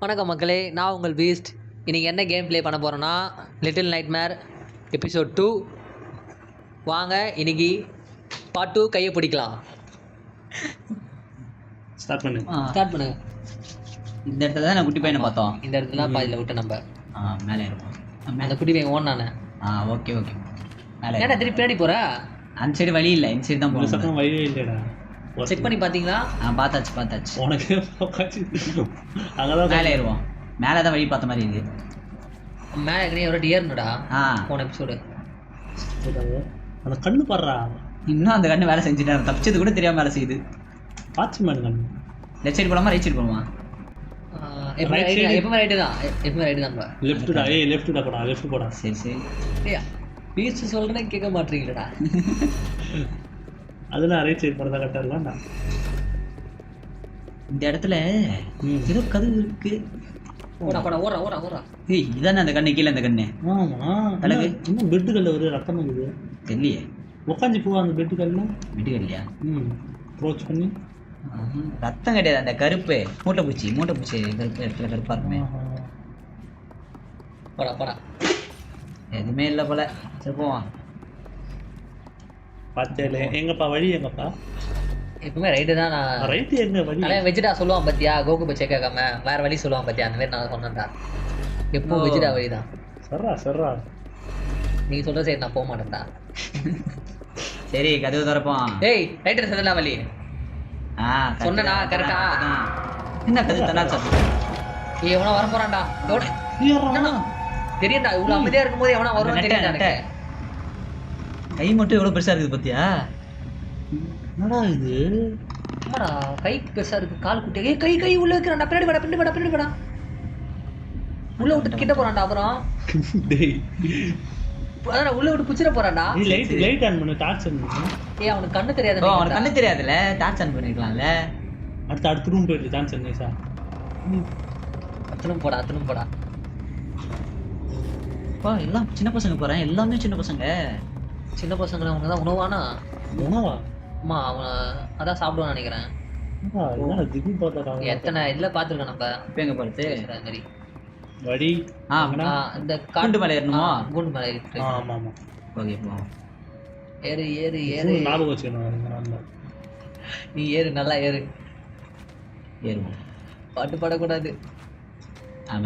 வணக்கம் மக்களே, நான் உங்கள் பீஸ்ட். இன்றைக்கி என்ன கேம் ப்ளே பண்ண போகிறோன்னா லிட்டில் நைட்மேர் எபிசோட் 2. வாங்க இன்றைக்கி பார்ட் 2 கையை பிடிக்கலாம். ஸ்டார்ட் பண்ணுங்க. இந்த இடத்துல தான் நான் குட்டி பையனை பார்த்தோம். இந்த இடத்துல தான் பாதியில் விட்ட நம்ம மேலே இருக்கும். அந்த குட்டி பையன் ஓடனானே. ஓகே மேலே ஏன்னா திருப்பி பின்னாடி போகிற அந்த சைடு வழி இல்லை, இந்த சைடு தான் போகணும். சக்கம் வழியே இல்லைடா. செக் பண்ணி பார்த்தீங்களா? பார்த்தாச்சு உனக்கு அங்கதான் மேலே ஏறுவோம். மேலே தான் வழி பார்த்த மாதிரி இது. மேலே ஏற்கனவே எவ்வளோ ஏறணுடா போன எபிசோடு. அந்த கண்ணு பாடுறா. இன்னும் அந்த கண்ணு வேலை செஞ்சுட்டேன், தப்பிச்சது கூட தெரியாம வேலை செய்யுது. வாட்ச்மேன் கண்ணு. லெஃப்ட் சைடு போகலாமா ரைட் சைடு போகலாமா? எப்பவுமே ரைட்டு தான். லெஃப்ட் போடா. சரி பீஸ்ட் சொல்கிறேன் கேட்க மாட்டீங்களடா. அதெல்லாம் ரைட் சைடு போறதா கரெக்டா இருக்கா? இந்த இடத்துல ஏதோ கதவு இருக்கு. ஓடா. ஏய் இதானே அந்த கண்ணு, கீழே அந்த கண்ணு. ஆமா அழகு. இன்னும் பெட்டு கல்ல ஒரு ரத்தம் இருக்குது. தெரியலையே. உட்காந்து போவா அந்த பெட்டு கல்ல. வீட்டு இல்லையா? க்ரோச் பண்ணி ரத்தம் கிடையாது, அந்த கருப்பு மூட்டை பூச்சி கருப்பு இடத்துல கருப்பா இருக்குமே. போடா எதுவுமே இல்லை போல. சரி போவான். பார்த்தேல. எங்கப்பா வழி எங்கப்பா? எப்பவுமே ரைட்டு தான். நான் ரைட்டு எங்க வழி? அவன் வெஜிடா சொல்லுவான் பார்த்தியா, கோகு பச்சை கேட்காம வேற வழி சொல்லுவான் பார்த்தியா, அந்த மாதிரி நான் சொன்னேன்டா. எப்போ வெஜிடா வழி தான். சர்ரா நீ சொல்ற சரி, நான் போக மாட்டேன்டா. சரி கதவு திறப்போம். ஏய் ரைட்டு சதனா வழி சொன்னா கரெக்டா? என்ன கதவு தனா சார்? ஏய் எவனா வர போறான்டா. தெரியும்டா, இவ்வளவு அமைதியா இருக்கும்போது எவனா வருவான்னு தெரியும்டா எனக்கு. கை மட்டும் எவ்வளவு பெருசா இருக்குது பாத்தியா? என்னடா இது? ஆமாடா, கை பெருசா இருக்கு, கால் குட்டி. ஏய் கை உள்ள வைக்கிறான்டா. பின்னாடி வாடா. உள்ள விட்டு கிட்ட போறான்டா. அப்புறம் டேய் அதான் உள்ள விட்டு புச்சிர போறான்டா. நீ லைட் ஆன் பண்ணு, டார்ச் ஆன் பண்ணு. ஏய் அவனுக்கு கண்ணு தெரியாது. அவனுக்கு கண்ணு தெரியாதுல, டார்ச் ஆன் பண்ணிருக்கலாம்ல. அடுத்த ரூம் போயிட்டு டார்ச் ஆன் நைஸா. அத்தனும் போடா. பா எல்லாம் சின்ன பசங்க போறேன், எல்லாமே சின்ன பசங்க. சின்ன பசங்க அவங்க தான் உணவானா? உணவா? அம்மா அவன் அதான் சாப்பிடுவான்னு நினைக்கிறேன். திடீர்னு பார்த்தா எத்தனை இதில் பார்த்துருக்கோம் நம்ம. இப்போ எங்க போறது? அது மாதிரி வழி. இந்த காண்டு மலை ஏறணுமா? கூண்டு மலை இருக்கு. ஆமா ஓகே போ. ஏறு ஞாபகம் வச்சுக்கணும். நீ ஏறு, நல்லா ஏறுவோம். பாட்டு பாடக்கூடாது.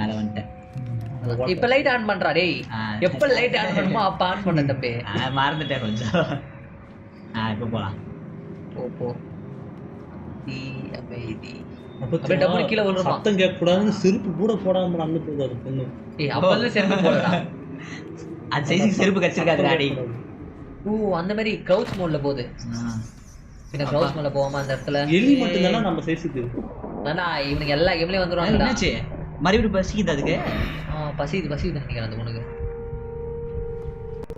மேல வந்துட்டேன். இப்ப லைட் ஆன் பண்றா. டேய் எப்ப லைட் ஆன் பண்ணுமோ அப்ப ஆன் பண்ண தம்பி. மறந்துட்டேன் கொஞ்சம். இப்ப போலாம். போ நீ அமைதி. அப்ப டபுள் கீழ விழுமா? சத்தம் கேட்க கூடாதுன்னு செருப்பு கூட போடாம நடந்து போகுது பொண்ணு. ஏய் அப்பல செருப்பு போடா. அது சைஸுக்கு செருப்பு கச்சிருக்காதுடா டேய். அந்த மாதிரி க்ரௌச் மோட்ல போகுது. பின்ன க்ரௌச் மோட்ல போவாம அந்த இடத்துல எலி மட்டும் தான நம்ம சைஸுக்கு. நானா இவனுக்கு எல்லா கேம்லயும் வந்துருவாங்க. என்னாச்சு? மறுபடியும் பசிக்குது அதுக்கு? பசிக்குது நினைக்கிறேன் அந்த பொண்ணுக்கு.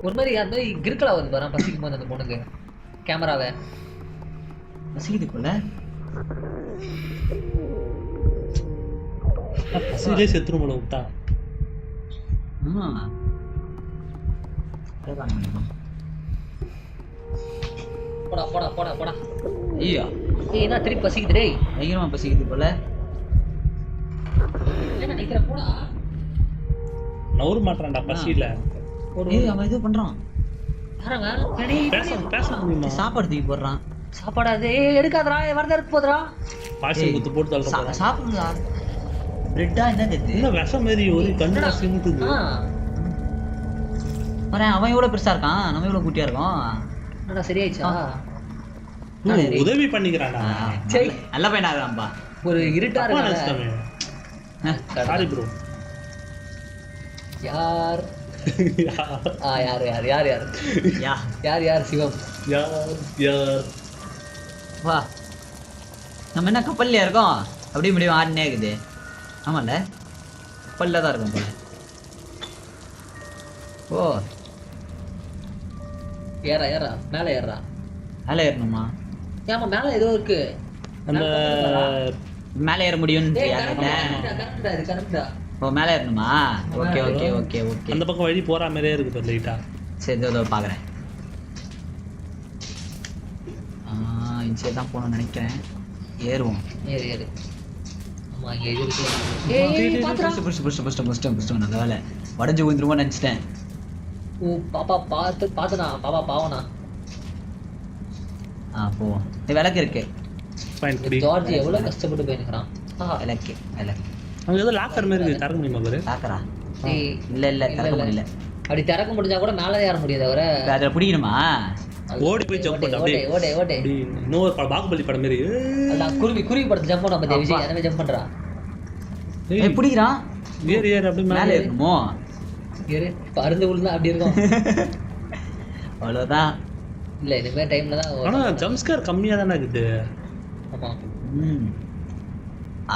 ஒரு மாதிரி அந்த மாதிரி கிறுக்கலா வருது பாரு பசிக்கும் போது அந்த பொண்ணுக்கு. கேமராவை பசிக்குது போல. பசியிலே செத்துரும் போல விட்டா. போடா. ஐயோ ஏய் என்ன திருப்பி பசிக்குது டேய். பயங்கரமா பசிக்குது போல. என்ன நினைக்கிற? போடா. நவுற மாட்டறான்டா பசியில. ஏய் அவன் ஏதோ பண்றான். யாரங்க? பேச முடியுமா? சாப்பாடு தூக்கி போடுறான். சாப்பாடா? ஏய் எடுக்காதடா, வரதா இருக்கு போதுடா. பாசி குத்து போட்டு தள்ளுறா. சாப்பிடுடா. பிரெட்டா என்னது இது? என்ன விஷம் மாதிரி ஒரு கண்ணா சிமுட்டுது. பாரு அவன் எவ்வளவு பெருசா இருக்கான், நம்ம எவ்வளவு குட்டியா இருக்கோம். என்னடா சரியாயிச்சா? உதவி பண்ணிக்கறானடா. சரி நல்ல பையனா இருக்கான்பா. ஒரு இருட்டா இருக்கு. Sorry bro. யார் சிவம். யார் வா. நம்ம என்ன கப்பல்லையா இருக்கோம்? அப்படியே முடியும் ஆடினே இருக்குது. ஆமால கப்பல்ல தான் இருக்கும் போல. ஓ ஏறா மேல ஏறா. மேல ஏறணுமா? ஏமா மேல ஏதோ இருக்கு. நம்ம மேல ஏற முடியும்னு கரெக்டா. ஓ மேல ஏறணுமா? ஓகே. அந்த பக்கம் வழி போற மாதிரியே இருக்கு லைட்டா. சரி இதோ பாக்குறேன். இந்த சைடு தான் போகணும்னு நினைக்கிறேன். ஏறுவோம். ஏறு இங்க இது இருக்கு. ஏய் பாத்துடா. புஷ்டம் நல்ல வேலை வடஞ்சு விழுந்துருமோ நினைச்சிட்டேன். ஓ பாப்பா பாத்துனா பாப்பா பாவனா. போவோம். விளக்கு இருக்கு. ஃபைன் குடி. ஜார்ஜ் எவ்வளவு கஷ்டப்பட்டு போயிருக்கான். விளக்கு அங்க ஏதோ லாக்கர் மாதிரி இருக்கு, திறக்க முடியுமா பாரு? பாக்கறா. ஏய் இல்ல திறக்க முடியல. அப்படி திறக்க முடிஞ்சா கூட மேலே ஏற முடியாது அவரை. அதுல பிடிக்கணுமா? ஓடி போய் ஜம்ப் பண்ணு அப்படியே. ஓடே அப்படி இன்னொரு பாகுபலி படம் மாதிரி. அதான் குருவி படத்துல ஜம்ப் பண்ண பத்தியா விஜய் அதவே ஜம்ப் பண்றா. ஏய் பிடிக்கிறான். ஏறு அப்படியே மேலே ஏறணுமோ? ஏறு பறந்து விழுந்தா அப்படி இருக்கும். அவ்வளவுதான். இல்ல இனிமே டைம்ல தான். ஆனா ஜம்ப் ஸ்கேர் கம்மியா தானே இருக்குது. ஆமா.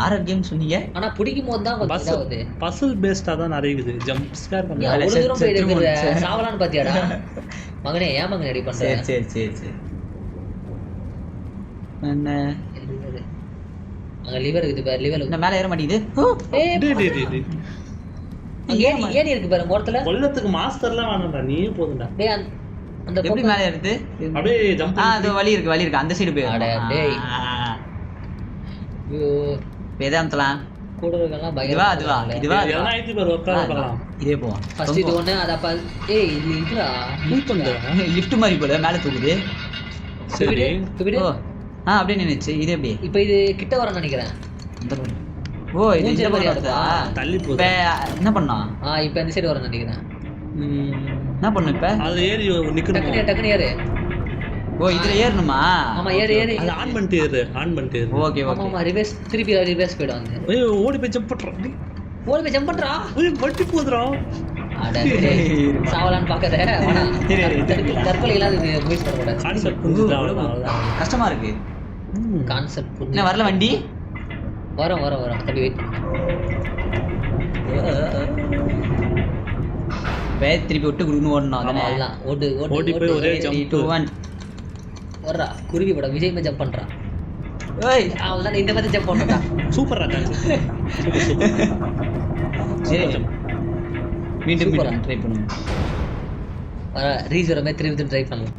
ஆரோக்கியம் சொன்னீங்க. ஆனா பிடிக்கும் போது தான் கொஞ்சம் இதாகுது. பசில் பேஸ்டா தான் நிறைய இருக்குது. ஜம்ப் ஸ்கேர் கம்மியா. அவ்வளவு தூரம் போயிடுற சாவலான்னு பாத்தியாடா மகனே? ஏன் மகன் ரெடி பண்ற? சரி என்ன அங்க லிவர் இருக்குது பாரு. லிவர் இந்த மேல ஏற மாட்டேங்குது. ஏணி இருக்கு பாரு ஓரத்துல. கொல்லத்துக்கு மாஸ்டர்லாம் வேணாம்டா, நீயே போதும்டா. டேய் அந்த எப்படி மேல ஏறுது? அப்படியே ஜம்ப். அது வழி இருக்கு அந்த சைடு போய். அட டேய் ஐயோ வேதாந்தலாம் கூட இருக்கலாம் இதுவா எல்லாம் ஐடி பார் ஒர்க் பண்ணலாம். இதே போவோம். ஃபர்ஸ்ட் இது ஒண்ணு அத ஏய் இது இதுடா மூவ் பண்ணு. லிஃப்ட் மாதிரி போல மேல தூக்குது. சரி இப்படி அப்படியே நினைச்சு இது எப்படி? இப்போ இது கிட்ட வரேன்னு நினைக்கிறேன். இது இந்த மாதிரி வருதா? தள்ளி போகுது. என்ன பண்ணா? இப்போ இந்த சைடு வரேன்னு நினைக்கிறேன். என்ன பண்ணு இப்ப? அது ஏறி நிக்கணும். டக்குனு ஏறு. இதுல ஏறணுமா? ஆமா ஏறு. அது ஆன் பண்ணிட்டு ஏறு. ஓகே ஆமா ரிவர்ஸ் திருப்பி ரிவர்ஸ் போய்டும் வந்து. ஏய் ஓடி போய் ஜம்ப் பண்றா. ஓடி போய் ஜம்ப் பண்றா. ஏய் வட்டி போதுடா. அட டேய் சாவலான்னு பாக்கதே. தற்கொலை இல்லாத மூவிஸ் பண்ண கூடாது. கான்செப்ட் புரிஞ்சுதா? அவ்வளவுதான். கஷ்டமா இருக்கு. கான்செப்ட் புரிஞ்சு. என்ன வரல வண்டி? வரோம் தம்பி வெயிட் பண்ணு. திருப்பி விட்டு குடுன்னு ஓடணும். அதெல்லாம் ஓடி போய் ஒரே ஜம்ப். 2 1 வர்றா. குருவி படம் விஜய் மே ஜம்ப் பண்றான். ஏய் அவன்தான் இந்த மாதிரி ஜம்ப் பண்றா. சூப்பரா டான்ஸ். சரி மீண்டும் ட்ரை பண்ணுங்க. வர ரீசர் மாதிரி திருப்பி ட்ரை பண்ணலாம்.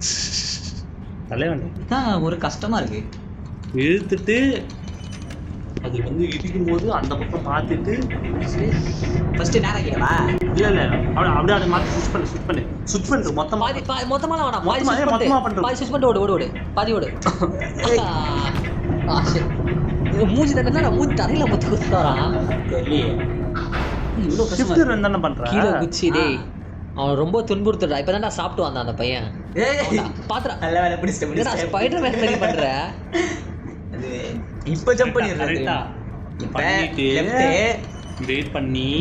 தலைவன் தான் ஒரு கஷ்டமா இருக்கு. இழுத்துட்டு அது வந்து இடிக்கும் போது அந்த பக்கம் மாத்திட்டு ஃபர்ஸ்ட் நேரா கேவா? இல்ல அப்படியே அதை மாத்தி சுவிட்ச் பண்ணு மொத்தமா. மொத்தமா வேணாம். மொத்தமா பண்றோம். பாதி ஸ்விட்ச் பண்ணிட்டு ஓடு. பாதி ஓடு. மூஞ்சி தட்டனா மூஞ்சி தரையில மொத்த குத்துறான். இவ்வளவு கஷ்டமா ஷிஃப்டர் என்ன பண்றான்? கீழ குச்சி டேய். அவன் ரொம்ப துன்புறுத்துறா. இப்பதான்டா சாப்பிட்டு வந்தான் அந்த பையன். பாத்துறா. நல்ல வேலை பிடிச்சிட்டேன். ஸ்பைடர் மேன் மாதிரி பண்ற. அது இப்ப ஜம்ப் பண்ணிடுறேன். கரெக்ட்டா பண்ணிட்டு லெஃப்ட் வெயிட் பண்ணி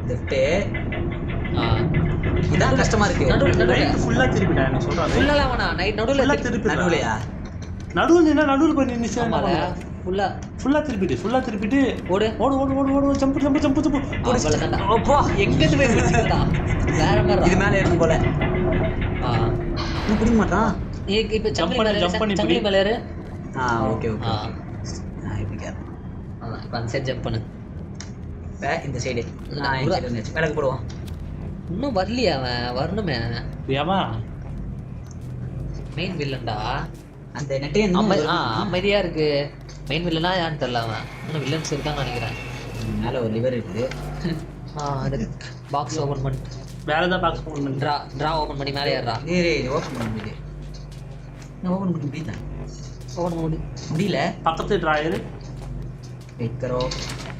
லெஃப்ட். இதான் கஷ்டமா இருக்கு. ரைட் ஃபுல்லா திருப்பிடா. நான் சொல்றேன் ஃபுல்லா வேணா. நைட் நடுவுல திருப்பி. நடுவுலயா? நடுவுல போய் நின்னு ஆமால ஃபுல்லா திருப்பிட்டு ஓடு ஜம்ப். அவ்வளவுதான்டா. அப்பா எங்க இருந்து போய் குதிச்சடா. வேற மாதிரி இது மேல ஏறும் போல. நீ பிடிக்க மாட்டான். இப்ப ஜம்ப் பண்ணி மேல ஏறு. ஓகே இப்படி கேர். இப்ப அந்த சைடு ஜம்ப் பண்ணு. இந்த சைடு இந்த சைடு வந்து மேலக்கு போடுவோம். இன்னும் வரலையா அவன்? வரணுமே. ஏவா மெயின் வில்லன்டா. அந்த நெட்டே அமைதியா இருக்கு. மெயின் வில்லனா யான்னு தெரியல. அவன் இன்னும் வில்லன்ஸ் இருக்கான்னு நினைக்கிறேன். மேல ஒரு லிவர் இருக்குது. அது பாக்ஸ் ஓபன் பண்ணி வேற ஏதாவது பாக்ஸ் ஓபன் பண்ணி டிரா ஓபன் பண்ணி மேலே ஏறா. ஓபன் பண்ண முடியுது. நான் ஓபன் பண்ண முடியுதா? ஓபன் பண்ண முடியல. பக்கத்து டிராயர் வெயிட் करो.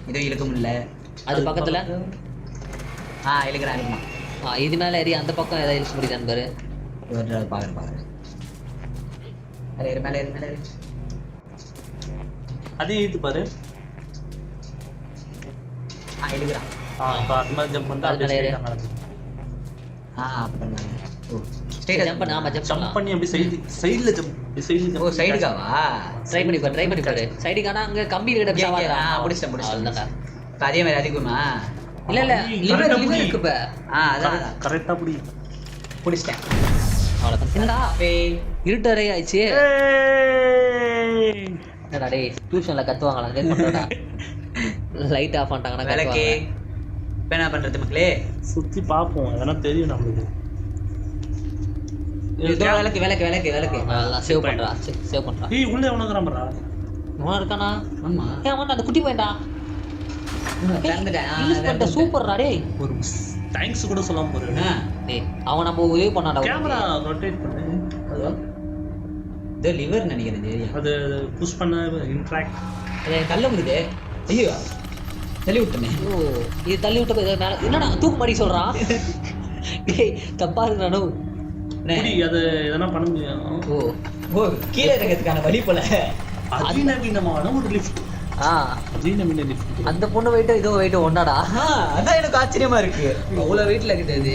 இது இழுக்க முடியல. அது பக்கத்துல இழுக்குறேன். இது மேல ஏறி அந்த பக்கம் ஏதாவது இழுக்க முடியுதான்னு பாரு. பாக்குறேன். மேல ஏறு. அதே இது பாரு. இழுக்குறான். இப்போ அது மாதிரி ஜம்ப் பண்ணா அது மேல ஏறு. பண்ணலாம். ஸ்ட்ரைட்டா ஜம்ப் பண்ணு. ஆமா ஜம்ப் பண்ணி அப்படியே சைடுல ஜம்ப். சைடுகாவா? ட்ரை பண்ணி பாரு. சைடுகானா அங்க கம்பி கிட்ட பிடிச்சா முடிச்சிட்டேன். அவ்வளவுதான். அதே மாதிரி அதிகமா? இல்ல லிவர் இருக்கு இப்ப. அதான் கரெக்ட்டா பிடிச்சிட்டேன். அவ்வளவுதான். என்னடா இருட்டரை ஆயிடுச்சு. என்னடா டேய் டியூஷன்ல கத்துவாங்களா? கேட் பண்றடா. லைட் ஆஃப் பண்ணிட்டாங்கன்னா விளக்கு. இப்போ என்ன பண்றது மக்களே? சுத்தி பாப்போம். அதெல்லாம் தெரியும் நம்மளுக்கு. விளக்கு. நல்லா சேவ் பண்றா. ஏய் உள்ள எவனோ கிராமரா? இவன் இருக்கானா? ஆமா. அவன் அந்த குட்டி பையன்டா. யூஸ் பண்ணிட்ட சூப்பர்டா டேய். ஒரு தேங்க்ஸ் கூட சொல்லாம போறேன். டேய் அவன் நம்ம உதவி பண்ணாடா. கேமரா ரொட்டேட் பண்ணு. இது லிவர் நினைக்கிறேன் ஏரியா. அது புஷ் பண்ண இன்ட்ராக்ட். அது கல்ல முடியுது. ஐயோ தள்ளி விட்டனே. ஓ இது தள்ளி விட்ட போய் மேல என்னடா தூக்கு மாடி சொல்றான். டேய் தப்பா இருக்குறானோ. புடி அது எதனா பண்ண முடியும். ஓ ஓ கீழே இறங்கிறதுக்கான வழி போல. அதிநவீனமான ஒரு லிஃப்ட். அதிநவீன லிஃப்ட். அந்த பொண்ணு வெயிட் இதோ வெயிட் ஒண்ணாடா. அதான் எனக்கு ஆச்சரியமா இருக்கு. அவ்வளவு வெயிட்ல இருக்குது.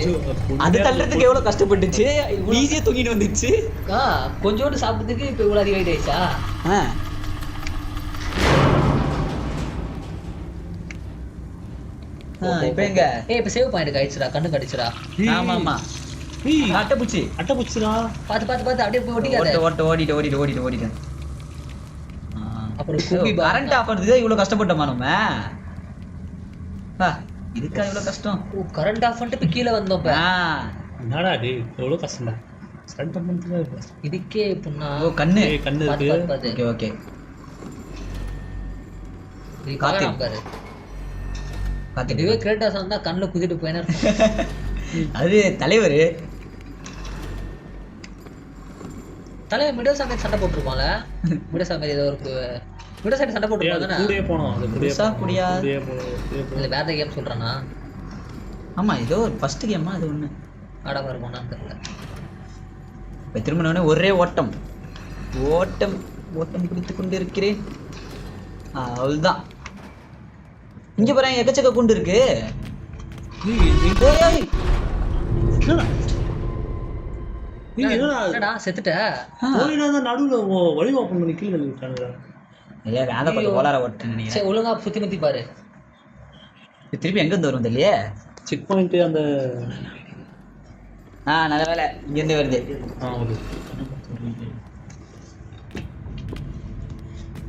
அது தள்ளுறதுக்கு எவ்வளவு கஷ்டப்பட்டுச்சு. ஈஸியா தூங்கிட்டு வந்துச்சு. கொஞ்சோண்டு சாப்பிட்டதுக்கு இப்ப இவ்வளவு அதிக வெயிட் ஆயிடுச்சா? இப்போ எங்க இப்ப சேவ் பாயிண்ட் ஆயிடுச்சுடா. கண்ணு கடிச்சுடா. ஆமா ஆமா அட்டைப்பூச்சி அட்டைப்பூச்சிடா. பாத்து அப்படியே போய் ஒட்டிக்காத. ஓடிட்டு அப்புறம் கும்பி கரண்ட் ஆஃப் பண்ணதுக்கு இவ்வளவு கஷ்டப்பட்டோமா நம்ம? இதுக்கா இவ்வளவு கஷ்டம்? கரண்ட் ஆஃப் பண்ணிட்டு கீழே வந்தோம். என்னடா டேய் எவ்வளவு கஷ்டம்டா. ஸ்டார்ட் பண்ணதுக்கு இதுக்கே புண்ணா. ஓ கண்ணு இருக்கு. Okay okay. இது காத்து பாரு. இதுவே கிரேட்டாஸ் வந்தா கண்ணுல குதிட்டு போயினா. அது தலைவர் மிடல் சாமி சண்டை போட்டுருப்பான்ல. மிடல் சாமி ஏதோ ஒரு மிடல் சாமி சண்டை போட்டுருப்பாங்க. கூடயே போனோம். அது கூடயே இல்ல வேற கேம் சொல்றானா? ஆமா ஏதோ ஒரு ஃபர்ஸ்ட் கேமா அது ஒண்ணு ஆடாம இருக்கும்னு தெரியல. இப்ப திரும்பினோடனே ஒரே ஓட்டம் ஓட்டம் ஓட்டம் பிடித்து கொண்டு இருக்கிறேன். அவ்வளவுதான். இங்க பாருங்க எக்கச்சக்க குண்டு இருக்கு. என்னடா செத்துட்ட? நடுவுல வழி ஓப்பன் பண்ணி கீழே விட்டானுங்க. கொஞ்சம் ஓலார ஓட்டு நினைக்கிறேன். சரி ஒழுங்கா சுத்தி முத்தி பாரு. திருப்பி எங்க இருந்து வரும் தெரியலையே. செக் பாயிண்ட் அந்த நல்ல வேலை இங்க இருந்து வருது.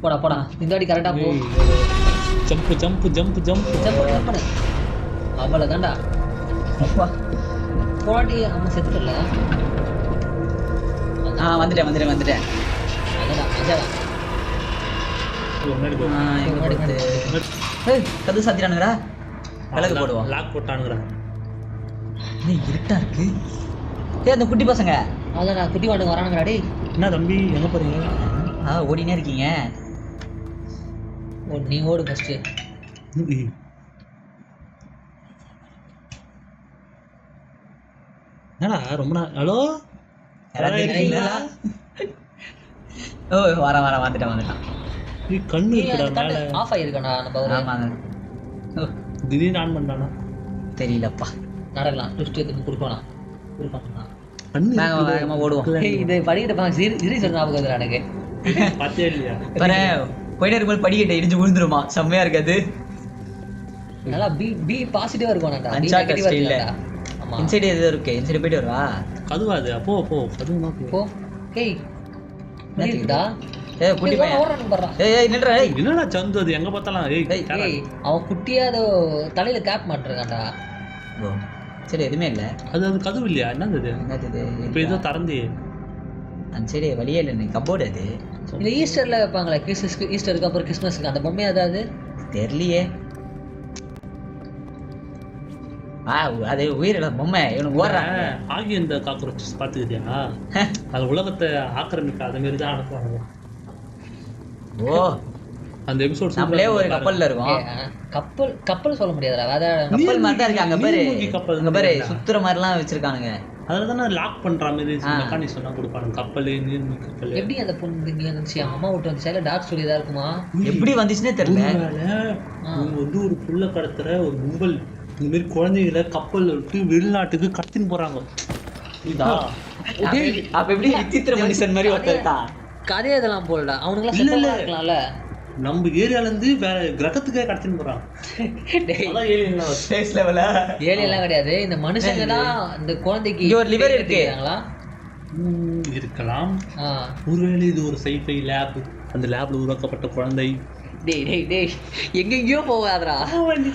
போடா போடா இந்த வாட்டி கரெக்டா போ. Jump jump jump jump jump பண்ணு. அவ்வளவுதான்டா. அப்பா போடி அம்மா செத்துட்டல. வந்துட்டேன். அடடா அடடா. கது சாத்திரானுங்கடா. விளக்கு போடுவோம். லாக் போட்டானுங்கடா. இருட்டா இருக்கு. அந்த குட்டி பசங்க அதான் குட்டி வாண்டுங்க வரானுங்கடா. டேய் என்ன தம்பி எங்க போறீங்க? ஓடினே இருக்கீங்க. நீ ஓடு ஃபர்ஸ்ட். என்னடா ரொம்ப ஹலோ ஓ வர வந்துட்டான். கண்ணு இருக்குடா மேல. ஆஃப் ஆயிருக்கானா நம்ம ஒரு. ஆமாங்க. திடீர்னு ஆன் பண்ணானா தெரியலப்பா. நடக்கலாம் ட்விஸ்ட் எடுத்து கொடுக்கலாம். கண்ணு வேகமா ஓடுவோம். இதை படிக்கிட்டு பாங்க சீரியஸ் ஞாபகம் வருது எனக்கு. பாத்தியா இல்லையா? பாரு போயிட்டே இருக்கும்போது படிக்கட்டை இடிஞ்சு விழுந்துருமா. செம்மையா இருக்காது. நல்லா பி பாசிட்டிவா இருக்கும்டா. நெகட்டிவா இல்ல. ஆமா இன்சைட் ஏதோ இருக்கு. இன்சைட் போயிட்டு வரவா? கதுவா அது. அப்போ கதுவா போ. ஏய் என்னடா? குட்டி பையன் ஓடுறானு பாறா. ஏய் நில்றா. என்னடா சந்து அது எங்க பார்த்தாலும். ஏய் அவன் குட்டியா அதோ தலையில கேப் மாட்டறான்டா. ஓ சரி எதுமே இல்ல. அது கதவு இல்லையா? என்னது இப்போ ஏதோ திறந்தே. அந்த சரி வழியே இல்லை. நீ கபோர்டு அது. இந்த ஈஸ்டர்ல வைப்பாங்களே. ஈஸ்டருக்கு அப்புறம் கிறிஸ்மஸ்க்கு அந்த பொம்மை அதாவது தெரியலையே. அது உயிரிழ பொம்மை. இவனுக்கு ஓடுறாங்க. ஆகி இந்த காக்ரோச்சஸ் பார்த்துக்கிட்டியா? அது உலகத்தை ஆக்கிரமிக்க அது மாதிரி தான் அனுப்புவாங்க. ஓ அந்த எபிசோட் நம்மளே ஒரு கப்பல்ல இருக்கோம். கப்பல் சொல்ல முடியாதுடா. வேற கப்பல் மாதிரி தான் இருக்கு. அங்க பாரு சுத்துற மாதிரிலாம் வச்சிருக்கானுங்க. அதில் தானே லாக் பண்ற மாதிரி மெக்கானிசம் எல்லாம் கொடுப்பாங்க. கப்பல் நீர்மூழ்கி கப்பல். எப்படி அந்த பொண்ணு இங்கே வந்துச்சு? அம்மா விட்டு வந்துச்சு. இல்லை டார்க் ஸ்டோரி தான் இருக்குமா? எப்படி வந்துச்சுன்னே தெரியல. இவங்க வந்து ஒரு புள்ள கடத்துற ஒரு கும்பல் இந்த மாதிரி குழந்தைகளை கப்பல் விட்டு வெளிநாட்டுக்கு கடத்தின்னு போறாங்க. அப்ப எப்படி விசித்திர மனுஷன் மாதிரி ஒருத்தர் கதையை இதெல்லாம் போடல. அவனுங்களாம் இருக்கலாம்ல. நம்ம ஏரியால இருந்து வேற கிரகத்துக்கே கடத்தின்னு போறான். ஏலியெல்லாம் கிடையாது. இந்த மனுஷங்க தான் இந்த குழந்தைக்கு ஒரு லிவர் இருக்குங்களா? இருக்கலாம். ஒருவேளை இது ஒரு சைஃபை லேப். அந்த லேப்ல உருவாக்கப்பட்ட குழந்தை டேய் எங்கெங்கேயோ போகாதடா.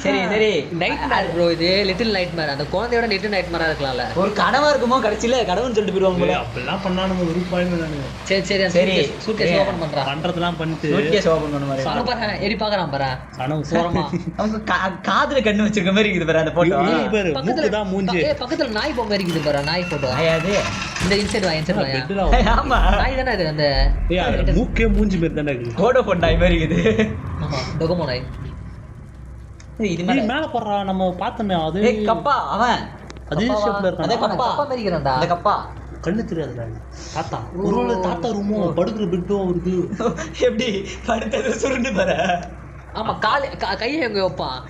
சரி சரி நைட் மேர் ப்ரோ, இது லிட்டில் நைட் மேர். அந்த குழந்தையோட லிட்டில் நைட் மேரா இருக்கலாம்ல. ஒரு கனவா இருக்குமோ கடைசியில கனவுன்னு சொல்லிட்டு போயிடுவாங்க போல. அப்படிலாம் பண்ணா நம்ம விருப்பாயுமே நானு. சரி சரி. சூட்கேஸ் ஓபன் பண்றா. பண்றதெல்லாம் பண்ணிட்டு சூட்கேஸ் ஓபன் பண்ண மாதிரி அங்க பாரு, எடி பாக்குறான் பாரு. கனவு சோரமா அவங்க காதுல கண்ணு வச்சிருக்க மாதிரி இருக்குது பாரு அந்த போட்டோ. பாரு மூக்கு தான் மூஞ்சி. பக்கத்துல நாய் பொம்மை இருக்குது பாரு, நாய் போட்டோ. ஆயாது இந்த இன்சைட் வா, இன்சைட் வா. பெட்ல ஆமா நாய் தானே அது. அந்த ஏய் மூக்கே மூஞ்சி மாதிரி தானே இருக்கு. வோடோஃபோன் நாய் மாதிரி இருக்குது. ஆமா, டொகோமோ நாய். இது நீ மேல போறா, நம்ம பார்த்தோமே அது. ஏய் கப்பா அவன் அதே ஷேப்ல அதே இருக்கான். கப்பா கப்பா மாதிரி இருக்கிறான்டா. அந்த கப்பா கண்ணு தெரியாதுடா. தாத்தா ஒருவேளை தாத்தா ரூமோ படுக்கிற பெட்டும் வருது. எப்படி படுத்தது சுருண்டு பாரு. ஆமா, கையை எங்க வைப்பான்?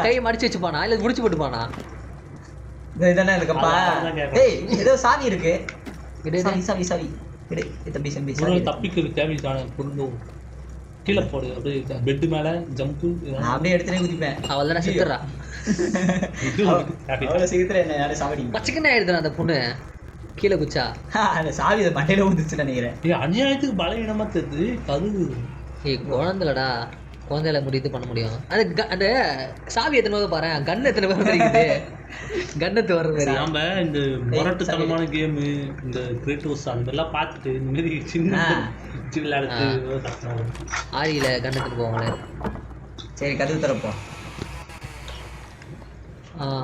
கையை மடிச்சு வச்சுப்பானா இல்ல முடிச்சு போட்டுப்பானா? இதானே அந்த கப்பா. அதான் கேக்குறேன். ஏய் ஏதோ சாவி இருக்கு. இது சாவி இடு தம்பி தம்பி ஒரு தப்பிக்கிறது தேவையான பொருளும் கீழே போடு. அப்படியே பெட் மேல ஜம்ப். நான் அப்படியே எடுத்துனே குதிப்பேன். அவள் தானே செத்துறா. இது உனக்கு தேவை. அவ்வளவு சீக்கிரத்துல என்ன யாரும் சாவடி. பச்சைக்குன்னு ஆயிடுதுடா அந்த பொண்ணு கீழே குச்சா. அந்த சாவி அது மண்டையில ஊந்துச்சுன்னு நினைக்கிறேன். ஏய் அநியாயத்துக்கு பலவீனமா தெரியுது கதவு. ஏய் குழந்தைலடா, குழந்தையில முடிவு பண்ண முடியும். அந்த சாவி எத்தனை போது பாரு, கன் எத்தனை பேர் இருக்குது. கன்னத்து வர்ற மாதிரி. நாம இந்த முரட்டுத்தனமான கேம், இந்த கிரேட்டோஸ் அந்த மாதிரிலாம் பார்த்துட்டு இந்த மாதிரி சின்ன விளையாடுறது ஆரியில கன்னத்துக்கு போவாங்களே. சரி கதவு திறப்போம்.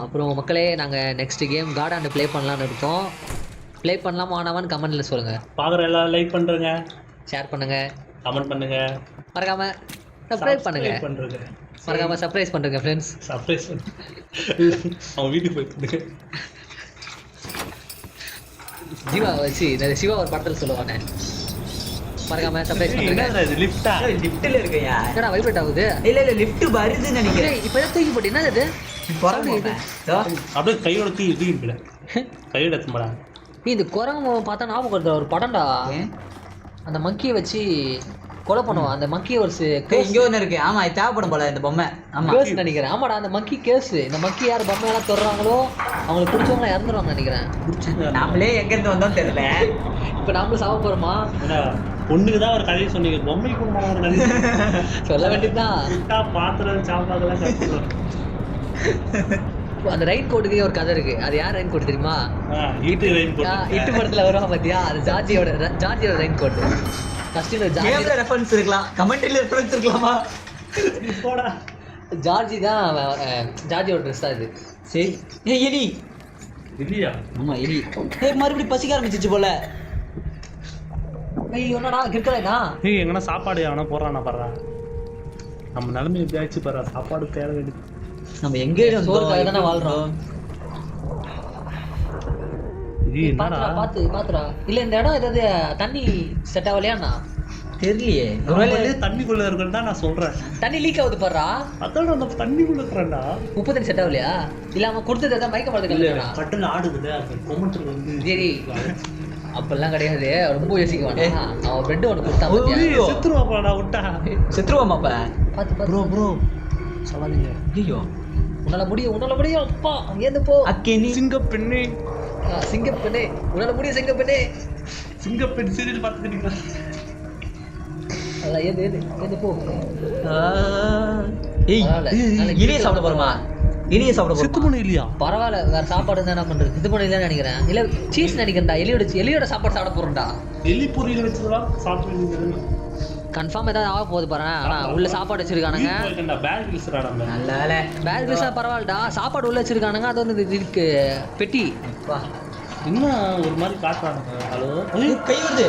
அப்புறம் மக்களே, நாங்கள் next game God hand play பண்ணலான்னு இருக்கோம். ப்ளே பண்ணலாமா ஆனாவான்னு கமெண்ட்டில் சொல்லுங்கள். பார்க்குற எல்லாரும் லைக் பண்ணுறேங்க, ஷேர் பண்ணுங்கள், கமெண்ட் பண்ணுங்க, மறக்காமல் சப்ஸ்கிரைப் பண்ணுங்கள். மறக்காமல் சர்ப்ரைஸ் பண்ணுறேங்க ஃப்ரெண்ட்ஸ். சர்ப்ரைஸ் அவன் வீட்டுக்கு போய் பண்ணுங்க. ஜீவா வச்சு இந்த சிவா ஒரு படத்தில் சொல்லுவானே, மறக்காம சர்ப்ரைஸ் பண்ணுங்க. இது லிஃப்டா? லிஃப்ட்ல இருக்கயா? என்னடா வைப்ரேட் ஆகுது? இல்ல லிஃப்ட் வருதுன்னு நினைக்கிறேன். இப்போ தூக்கி போட்டு என்ன இது? அப்படியே கையோட தூக்கிடுல, கையோட எடுத்துமாடா. நீ இந்த குரங்கு பார்த்தா ஞாபகம் வருது ஒரு படம்டா. அந்த மங்கியை வச்சு கொலை பண்ணுவான். அந்த மங்கி ஒரு இங்க ஒன்று இருக்கு. ஆமா இது தேவைப்படும் போல இந்த பொம்மை. ஆமா கேஸ் நினைக்கிறேன். ஆமாடா அந்த மங்கி கேஸ். இந்த மங்கி யார் பொம்மையெல்லாம் தொடுறாங்களோ அவங்களுக்கு பிடிச்சவங்களாம் இறந்துருவாங்க நினைக்கிறேன். நாமளே எங்க இருந்து வந்தோம் தெரியல. இப்போ நாமளும் சாப்பிட போறோமா? பொண்ணுக்கு தான் ஒரு கதையை சொன்னீங்க, பொம்மைக்கு ஒரு கதை சொல்ல வேண்டியதுதான். பாத்திரம் சாப்பாடுலாம் சாப்பிடுறோம். அந்த ரெயின் கோட்டுக்கு ஒரு கதை இருக்கு. அது யார் ரெயின் கோட் தெரியுமா? இட்டு படத்துல வருவா பாத்தியா, அது ஜார்ஜியோட ரெயின் கோட். ஃபர்ஸ்ட் கேம்ல ரெஃபரன்ஸ் இருக்கலாம், கமெண்ட்ரியில ரெஃபரன்ஸ் இருக்கலாமா? போடா. ஜார்ஜி தான், ஜார்ஜியோட ட்ரெஸ் தான் இது. சரி. ஏய் எலி இல்லையா? ஆமா எலி. ஏய் மறுபடியும் பசிக்க ஆரம்பிச்சிச்சு போல. ஏய் என்னடா கிறுக்கலைனா? ஏய் எங்கனா சாப்பாடு அவனா போறானா பாறா. நம்ம நிலைமை எப்படி ஆயிடுச்சு பாறா. சாப்பாடு தேட வேண்டியது. நம்ம எங்க சோறுக்காக தானே வாழ்றோம். ஏய் என்னடா பாத்துடா. இல்ல இந்த இடம் ஏதாவது தண்ணி செட் ஆகலையாண்ணா தெரியலையே. ஒருவேளை தண்ணிக்குள்ள இருக்குன்னு தான் நான் சொல்றேன். தண்ணி லீக் ஆகுது பாடுறா. அதான் அந்த தண்ணிக்குள்ள இருக்கிறேன்டா. உப்பு தண்ணி செட் ஆகலையா? இல்ல அவன் கொடுத்தது ஏதாவது மயக்க படுத்துக்கலாம். கட்டில் ஆடுதுல, அந்த கொமெண்ட்ல வந்து சரி அப்பெல்லாம் கிடையாது. ரொம்ப யோசிக்குவானா? அவன் பெட் ஒன்று கொடுத்தான் பாத்தியா? செத்துருவாப்பாடா விட்டா. செத்துருவாமாப்பா. பாத்து ப்ரோ சொல்லாதீங்க. ஐயோ உன்னால முடியும். அப்பா ஏந்து போ. அக்கேனி சிங்கப்பெண்ணே, சிங்கப்பெண்ணே, உன்னால முடியும் சிங்கப்பெண்ணே. சிங்கப்பெண் சீரியல் பார்த்துக்கிட்டீங்களா? அதான் ஏந்து போ. ஏய் இலிய சாப்பிட போறோமா? இலிய சாப்பிட போறோம். செத்து போன இல்லையா? பரவாயில்ல, வேற சாப்பாடு தான் என்ன பண்றது? இது பண்ண இல்லைன்னு நினைக்கிறேன். இல்ல சீஸ் நினைக்கிறேன்டா. எலியோட சாப்பாடு சாப்பிட போறோம்டா. எலி பொரியல் வச்சதெல்லாம் சாப்பிட்டு கன்ஃபார்ம் ஏதாவது ஆக போகுது பாரு. ஆனா உள்ள சாப்பாடு வச்சிருக்கானுங்க. பேக் கில்ஸ்டா நம்ம. நல்ல வேலை. பேக் கில்ஸா பரவாயில்லடா. சாப்பாடு உள்ள வச்சிருக்கானுங்க. அது வந்து இதுக்கு பெட்டி. வா என்ன ஒரு மாதிரி காட்டுறானுங்க. ஹலோ கை வருது.